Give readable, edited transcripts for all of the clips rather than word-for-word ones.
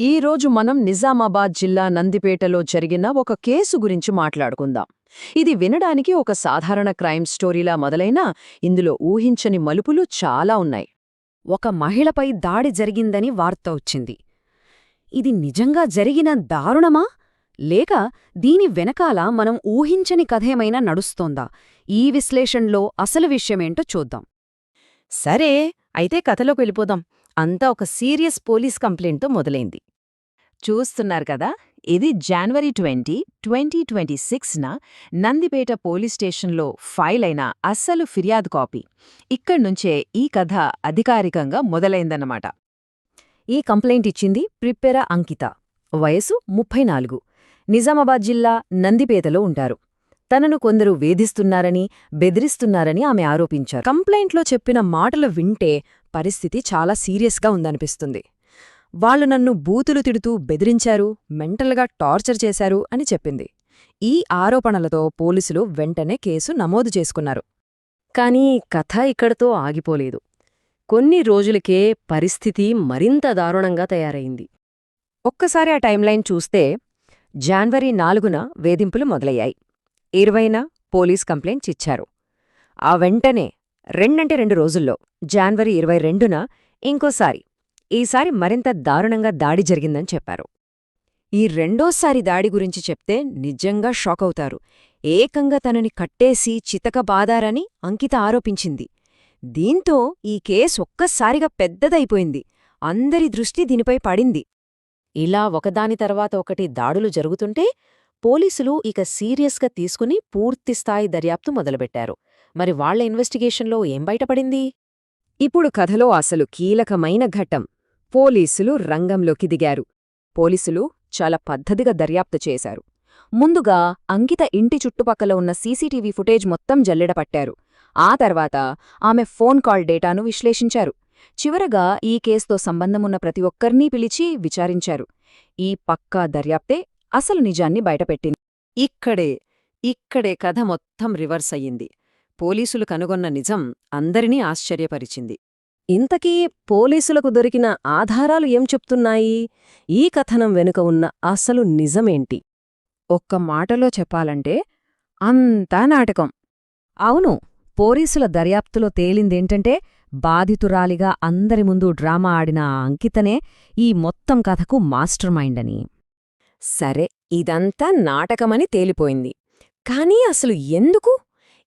ఈరోజు మనం నిజామాబాద్ జిల్లా నందిపేటలో జరిగిన ఒక కేసు గురించి మాట్లాడుకుందాం. ఇది వినడానికి ఒక సాధారణ క్రైమ్ స్టోరీలా మొదలైనా ఇందులో ఊహించని మలుపులు చాలా ఉన్నాయి. ఒక మహిళపై దాడి జరిగిందని వార్త వచ్చింది. ఇది నిజంగా జరిగిన దారుణమా లేక దీని వెనకాల మనం ఊహించని కథేమైనా నడుస్తోందా? ఈ విశ్లేషణలో అసలు విషయమేంటో చూద్దాం. సరే, అయితే కథలోకి వెళ్ళిపోదాం. అంతా ఒక సీరియస్ పోలీస్ కంప్లైంట్తో మొదలైంది. చూస్తున్నారు కదా, ఇది జనవరి 20, 2026న నందిపేట పోలీస్ స్టేషన్లో ఫైల్ అయిన అస్సలు ఫిర్యాదు కాపీ. ఇక్కడ్నుంచే ఈ కథ అధికారికంగా మొదలైందన్నమాట. ఈ కంప్లైంట్ ఇచ్చింది ప్రిప్పెర అంకిత. వయసు 34. నిజామాబాద్ జిల్లా నందిపేటలో ఉంటారు. తనను కొందరు వేధిస్తున్నారని, బెదిరిస్తున్నారని ఆమె ఆరోపించారు. కంప్లైంట్లో చెప్పిన మాటలు వింటే పరిస్థితి చాలా సీరియస్గా ఉందనిపిస్తుంది. వాళ్లు నన్ను బూతులు తిడుతూ బెదిరించారు, మెంటల్గా టార్చర్ చేశారు అని చెప్పింది. ఈ ఆరోపణలతో పోలీసులు వెంటనే కేసు నమోదు చేసుకున్నారు. కానీ కథ ఇక్కడితో ఆగిపోలేదు. కొన్ని రోజులకే పరిస్థితి మరింత దారుణంగా తయారైంది. ఒక్కసారి ఆ టైంలైన్ చూస్తే జనవరి 4న వేధింపులు మొదలయ్యాయి. 20న పోలీస్ కంప్లైంట్స్ ఇచ్చారు. ఆ వెంటనే 2 రోజుల్లో జనవరి 22న ఇంకోసారి, ఈసారి మరింత దారుణంగా దాడి జరిగిందని చెప్పారు. ఈ రెండోసారి దాడి గురించి చెప్తే నిజంగా షాకవుతారు. ఏకంగా తనని కట్టేసి చితకబాదారని అంకిత ఆరోపించింది. దీంతో ఈ కేసు ఒక్కసారిగా పెద్దదైపోయింది. అందరి దృష్టి దీనిపై పడింది. ఇలా ఒకదాని తర్వాత ఒకటి దాడులు జరుగుతుంటే పోలీసులు ఇక సీరియస్గా తీసుకుని పూర్తిస్థాయి దర్యాప్తు మొదలుపెట్టారు. మరి వాళ్ల ఇన్వెస్టిగేషన్లో ఏం బయటపడింది? ఇప్పుడు కథలో అసలు కీలకమైన ఘట్టం. పోలీసులు రంగంలోకి దిగారు. పోలీసులు చాలా పద్ధతిగా దర్యాప్తు చేశారు. ముందుగా అంకిత ఇంటి చుట్టుపక్కల ఉన్న సీసీటీవీ ఫుటేజ్ మొత్తం జల్లెడపట్టారు. ఆ తర్వాత ఆమె ఫోన్ కాల్ డేటాను విశ్లేషించారు. చివరగా ఈ కేసుతో సంబంధమున్న ప్రతి ఒక్కర్నీ పిలిచి విచారించారు. ఈ పక్కా దర్యాప్తే అసలు నిజాన్ని బయటపెట్టింది. ఇక్కడే కథ మొత్తం రివర్స్ అయ్యింది. పోలీసులు కనుగొన్న నిజం అందరినీ ఆశ్చర్యపరిచింది. ఇంతకీ పోలీసులకు దొరికిన ఆధారాలు ఏం చెప్తున్నాయి? ఈ కథనం వెనుక ఉన్న అసలు నిజమేంటి? ఒక్క మాటలో చెప్పాలంటే అంతా నాటకం. అవును, పోలీసుల దర్యాప్తులో తేలిందేంటంటే బాధితురాలిగా అందరి ముందు డ్రామా ఆడిన ఆ అంకితనే ఈ మొత్తం కథకు మాస్టర్ మైండ్ అని. సరే, ఇదంతా నాటకమని తేలిపోయింది. కానీ అసలు ఎందుకు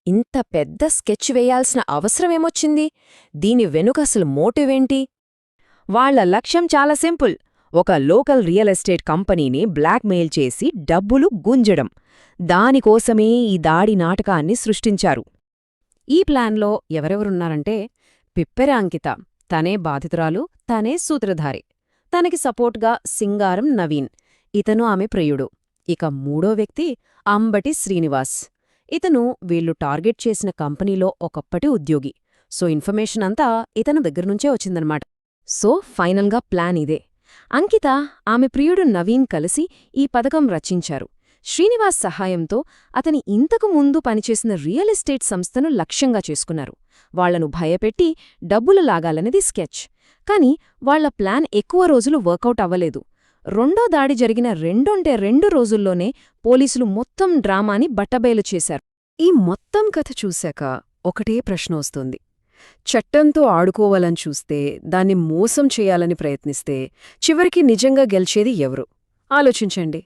ఇంత పెద్ద స్కెచ్ వేయాల్సిన అవసరమేమొచ్చింది? దీని వెనుక అసలు మోటివేంటి? వాళ్ల లక్ష్యం చాలా సింపుల్. ఒక లోకల్ రియల్ ఎస్టేట్ కంపెనీని బ్లాక్మెయిల్ చేసి డబ్బులు గుంజడం. దానికోసమే ఈ దాడి నాటకాన్ని సృష్టించారు. ఈ ప్లాన్లో ఎవరెవరున్నారంటే పిప్పెర అంకిత, తనే బాధితురాలు, తనే సూత్రధారి. తనకి సపోర్ట్గా సింగారం నవీన్, ఇతను ఆమె ప్రియుడు. ఇక మూడో వ్యక్తి అంబటి శ్రీనివాస్. ఇతను వీళ్లు టార్గెట్ చేసిన కంపెనీలో ఒకప్పటి ఉద్యోగి. సో ఇన్ఫర్మేషన్ అంతా ఇతను దగ్గర్నుంచే వచ్చిందనమాట. సో ఫైనల్గా ప్లాన్ ఇదే. అంకిత, ఆమె ప్రియుడు నవీన్ కలిసి ఈ పథకం రచించారు. శ్రీనివాస్ సహాయంతో అతని ఇంతకు ముందు పనిచేసిన రియల్ ఎస్టేట్ సంస్థను లక్ష్యంగా చేసుకున్నారు. వాళ్లను భయపెట్టి డబ్బులు లాగాలనేది స్కెచ్. కాని వాళ్ల ప్లాన్ ఎక్కువ రోజులు వర్కౌట్ అవ్వలేదు. రెండో దాడి జరిగిన 2 రోజుల్లోనే పోలీసులు మొత్తం డ్రామాని బట్టబయలు చేశారు. ఈ మొత్తం కథ చూశాక ఒకటే ప్రశ్న వస్తుంది. చట్టంతో ఆడుకోవాలని చూస్తే, దాన్ని మోసం చేయాలని ప్రయత్నిస్తే చివరికి నిజంగా గెలిచేది ఎవరు? ఆలోచించండి.